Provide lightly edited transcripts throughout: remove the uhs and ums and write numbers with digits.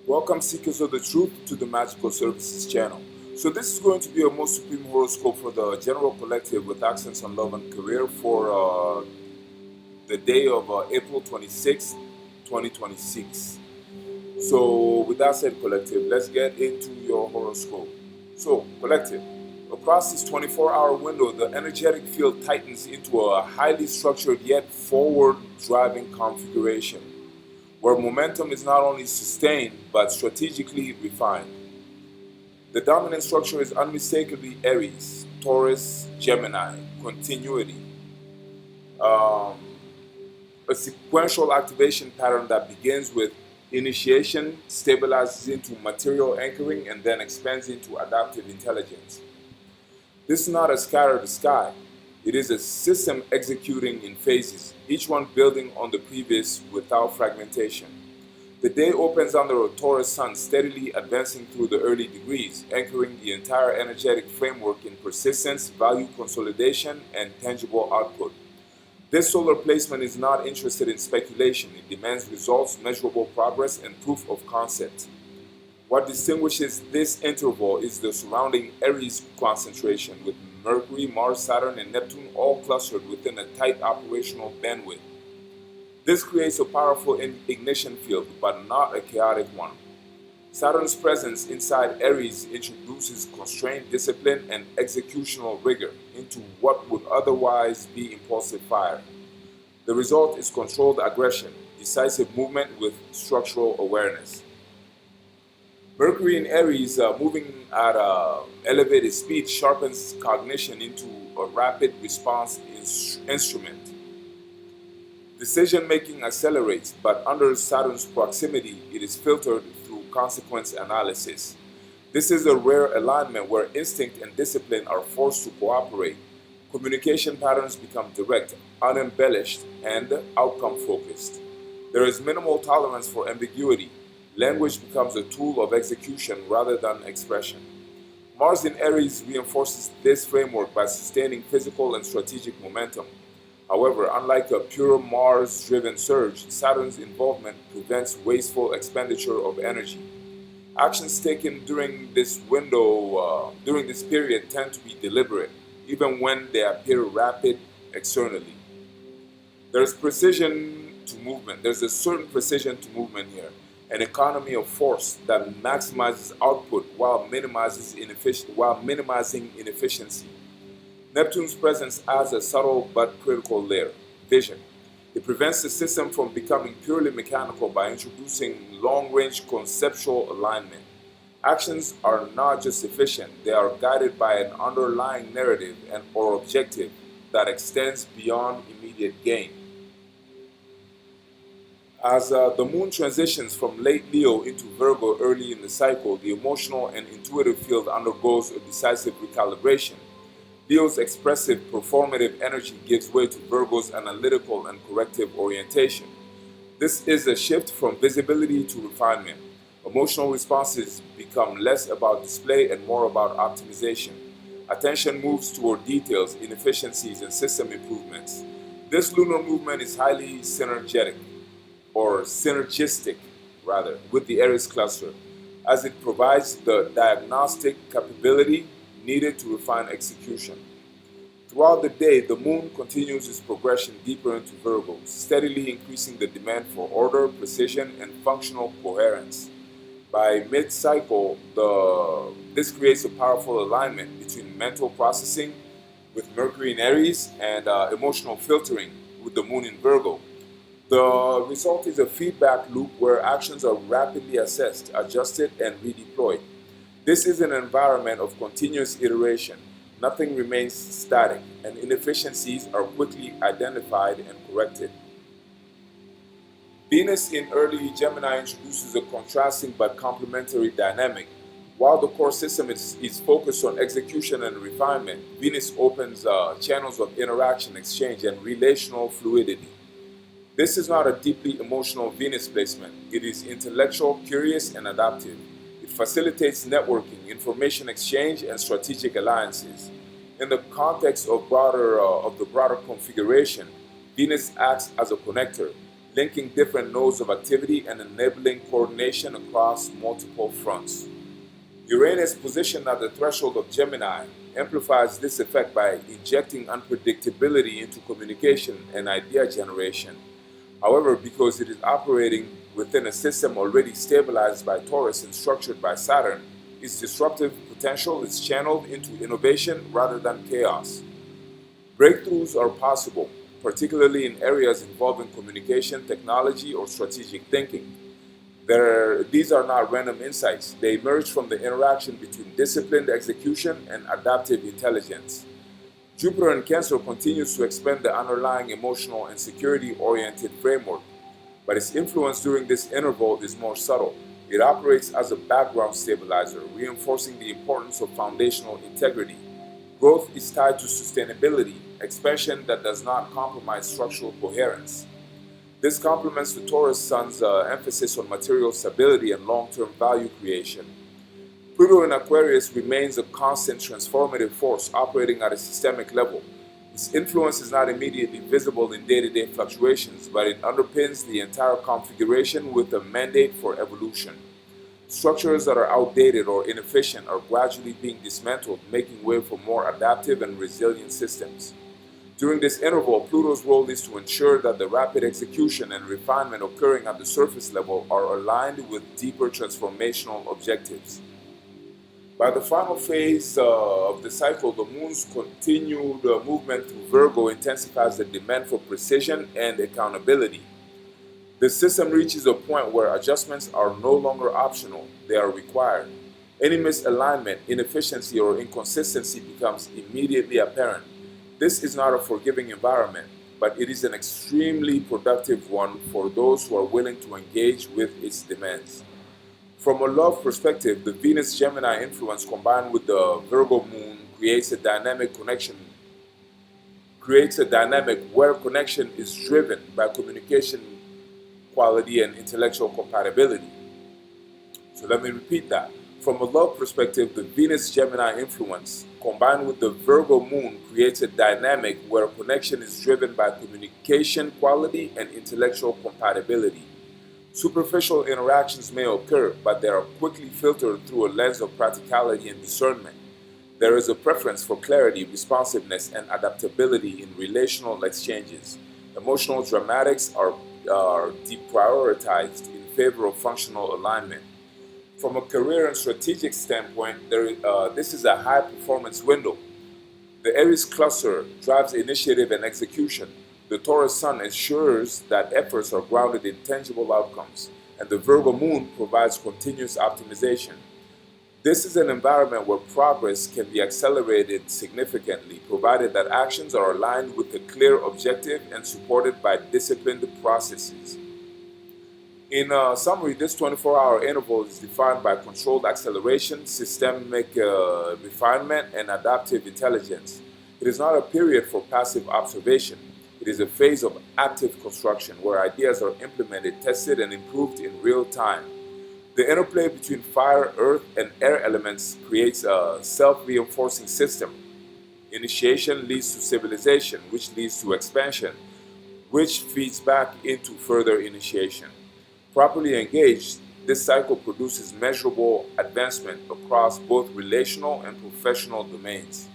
Welcome, seekers of the truth, to the Magical Services channel. So this is going to be a most supreme horoscope for the general collective with accents on love and career for the day of April 26, 2026. So with that said, collective, let's get into your horoscope. So, collective, across this 24-hour window, the energetic field tightens into a highly structured yet forward-driving configuration, where momentum is not only sustained but strategically refined. The dominant structure is unmistakably Aries, Taurus, Gemini, continuity, um, a sequential activation pattern that begins with initiation, stabilizes into material anchoring, and then expands into adaptive intelligence. This is not a scattered sky. It is a system executing in phases, each one building on the previous without fragmentation. The day opens under a Taurus sun steadily advancing through the early degrees, anchoring the entire energetic framework in persistence, value consolidation, and tangible output. This solar placement is not interested in speculation. It demands results, measurable progress, and proof of concept. What distinguishes this interval is the surrounding Aries concentration, with Mercury, Mars, Saturn, and Neptune all clustered within a tight operational bandwidth. This creates a powerful ignition field, but not a chaotic one. Saturn's presence inside Aries introduces constrained discipline and executional rigor into what would otherwise be impulsive fire. The result is controlled aggression, decisive movement with structural awareness. Mercury in Aries, moving at elevated speed, sharpens cognition into a rapid response instrument. Decision making accelerates, but under Saturn's proximity, it is filtered through consequence analysis. This is a rare alignment where instinct and discipline are forced to cooperate. Communication patterns become direct, unembellished, and outcome focused. There is minimal tolerance for ambiguity. Language becomes a tool of execution rather than expression. Mars in Aries reinforces this framework by sustaining physical and strategic momentum. However, unlike a pure Mars driven surge, Saturn's involvement prevents wasteful expenditure of energy. Actions taken during this period, tend to be deliberate, even when they appear rapid externally. There's a certain precision to movement here, an economy of force that maximizes output while minimizing inefficiency. Neptune's presence adds a subtle but critical layer: vision. It prevents the system from becoming purely mechanical by introducing long range conceptual alignment. Actions are not just efficient, they are guided by an underlying narrative or objective that extends beyond immediate gain. As the moon transitions from late Leo into Virgo early in the cycle, the emotional and intuitive field undergoes a decisive recalibration. Leo's expressive, performative energy gives way to Virgo's analytical and corrective orientation. This is a shift from visibility to refinement. Emotional responses become less about display and more about optimization. Attention moves toward details, inefficiencies, and system improvements. This lunar movement is highly synergistic rather, with the Aries cluster, as it provides the diagnostic capability needed to refine execution. Throughout the day, the moon continues its progression deeper into Virgo, steadily increasing the demand for order, precision, and functional coherence. By mid cycle, this creates a powerful alignment between mental processing with Mercury in Aries and emotional filtering with the moon in Virgo. The result is a feedback loop where actions are rapidly assessed, adjusted, and redeployed. This is an environment of continuous iteration. Nothing remains static, and inefficiencies are quickly identified and corrected. Venus in early Gemini introduces a contrasting but complementary dynamic. While the core system is focused on execution and refinement, Venus opens channels of interaction, exchange, and relational fluidity. This is not a deeply emotional Venus placement. It is intellectual, curious, and adaptive. It facilitates networking, information exchange, and strategic alliances. In the context of the broader configuration, Venus acts as a connector. linking different nodes of activity and enabling coordination across multiple fronts. Uranus, positioned at the threshold of Gemini, amplifies this effect by injecting unpredictability into communication and idea generation. However, because it is operating within a system already stabilized by Taurus and structured by Saturn, its disruptive potential is channeled into innovation rather than chaos. Breakthroughs are possible, particularly in areas involving communication, technology, or strategic thinking. These are not random insights. They emerge from the interaction between disciplined execution and adaptive intelligence. Jupiter in Cancer continues to expand the underlying emotional and security-oriented framework, but its influence during this interval is more subtle. It operates as a background stabilizer, reinforcing the importance of foundational integrity. Growth is tied to sustainability, expansion that does not compromise structural coherence. This complements the Taurus Sun's emphasis on material stability and long-term value creation. Pluto in Aquarius remains a constant transformative force operating at a systemic level. Its influence is not immediately visible in day-to-day fluctuations, but it underpins the entire configuration with a mandate for evolution. Structures that are outdated or inefficient are gradually being dismantled, making way for more adaptive and resilient systems. During this interval, Pluto's role is to ensure that the rapid execution and refinement occurring at the surface level are aligned with deeper transformational objectives. By the final phase of the cycle, the moon's continued movement through Virgo intensifies the demand for precision and accountability. The system reaches a point where adjustments are no longer optional, they are required. Any misalignment, inefficiency, or inconsistency becomes immediately apparent. This is not a forgiving environment, but it is an extremely productive one for those who are willing to engage with its demands. From a love perspective, the Venus Gemini influence combined with the Virgo moon creates a dynamic where connection is driven by communication quality and intellectual compatibility. So let me repeat that. From a love perspective, the Venus Gemini influence combined with the Virgo moon creates a dynamic where connection is driven by communication quality and intellectual compatibility. Superficial interactions may occur, but they are quickly filtered through a lens of practicality and discernment. There is a preference for clarity, responsiveness, and adaptability in relational exchanges. Emotional dramatics are deprioritized in favor of functional alignment. From a career and strategic standpoint, this is a high performance window. The Aries cluster drives initiative and execution. The Taurus Sun ensures that efforts are grounded in tangible outcomes, and the Virgo Moon provides continuous optimization. This is an environment where progress can be accelerated significantly, provided that actions are aligned with a clear objective and supported by disciplined processes. In summary, this 24-hour interval is defined by controlled acceleration, systemic refinement, and adaptive intelligence. It is not a period for passive observation. It is a phase of active construction where ideas are implemented, tested, and improved in real time. The interplay between fire, earth, and air elements creates a self-reinforcing system. Initiation leads to civilization, which leads to expansion, which feeds back into further initiation. Properly engaged, this cycle produces measurable advancement across both relational and professional domains.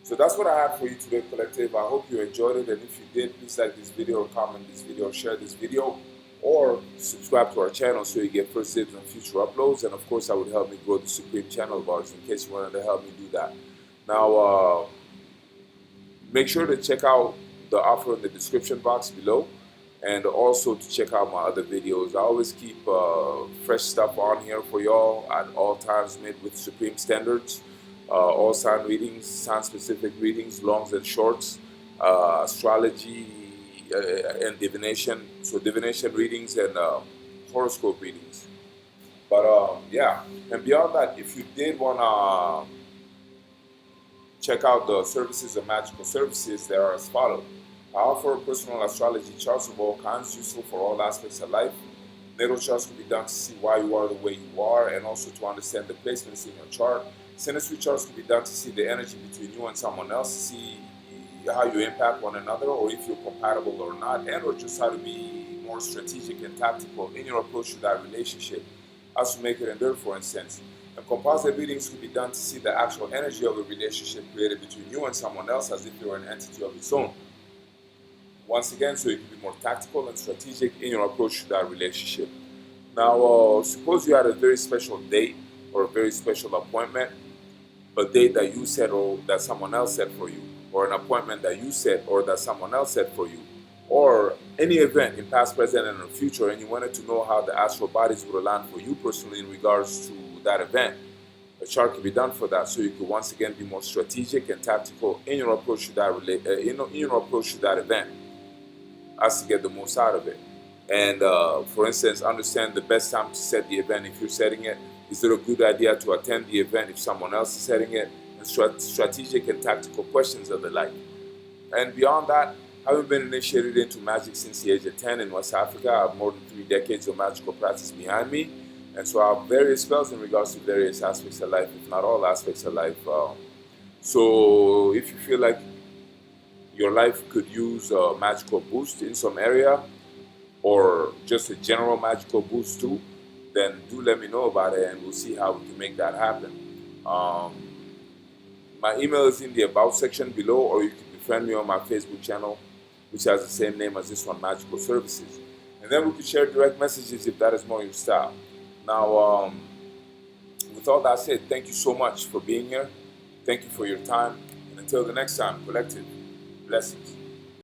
So that's what I have for you today, Collective. I hope you enjoyed it, and if you did, please like this video or comment this video, share this video, or subscribe to our channel so you get first dibs on future uploads. And of course, that would help me grow the Supreme channel of ours in case you wanted to help me do that. Now, make sure to check out the offer in the description box below, and also to check out my other videos. I always keep fresh stuff on here for y'all at all times, made with supreme standards. All sign readings, sign specific readings, longs and shorts, astrology and divination. So divination readings and horoscope readings. But yeah, and beyond that, if you did want to check out the services of magical services, they are as follows. I offer personal astrology charts of all kinds, useful for all aspects of life. Natal charts can be done to see why you are the way you are, and also to understand the placements in your chart. Synastry charts can be done to see the energy between you and someone else, to see how you impact one another, or if you're compatible or not, and or just how to be more strategic and tactical in your approach to that relationship, as to make it endure, for instance. And composite readings could be done to see the actual energy of a relationship created between you and someone else as if they were an entity of its own. Once again, so you can be more tactical and strategic in your approach to that relationship. Now, suppose you had a very special date or a very special appointment, a date that you set or that someone else set for you, or an appointment that you set or that someone else set for you, or any event in past, present, and in the future, and you wanted to know how the astral bodies would align for you personally in regards to that event. A chart can be done for that, so you could once again be more strategic and tactical in your approach to that in your approach to that event, as to get the most out of it. And for instance, understand the best time to set the event if you're setting it. Is it a good idea to attend the event if someone else is setting it? And strategic and tactical questions of the like. And beyond that, having been initiated into magic since the age of 10 in West Africa, I have more than 3 decades of magical practice behind me. And so I have various spells in regards to various aspects of life, if not all aspects of life. So if you feel like your life could use a magical boost in some area, or just a general magical boost too, then do let me know about it and we'll see how we can make that happen. My email is in the About section below, or you can befriend me on my Facebook channel, which has the same name as this one, Magical Services. And then we can share direct messages if that is more your style. Now, with all that said, thank you so much for being here. Thank you for your time. And until the next time, collective blessings.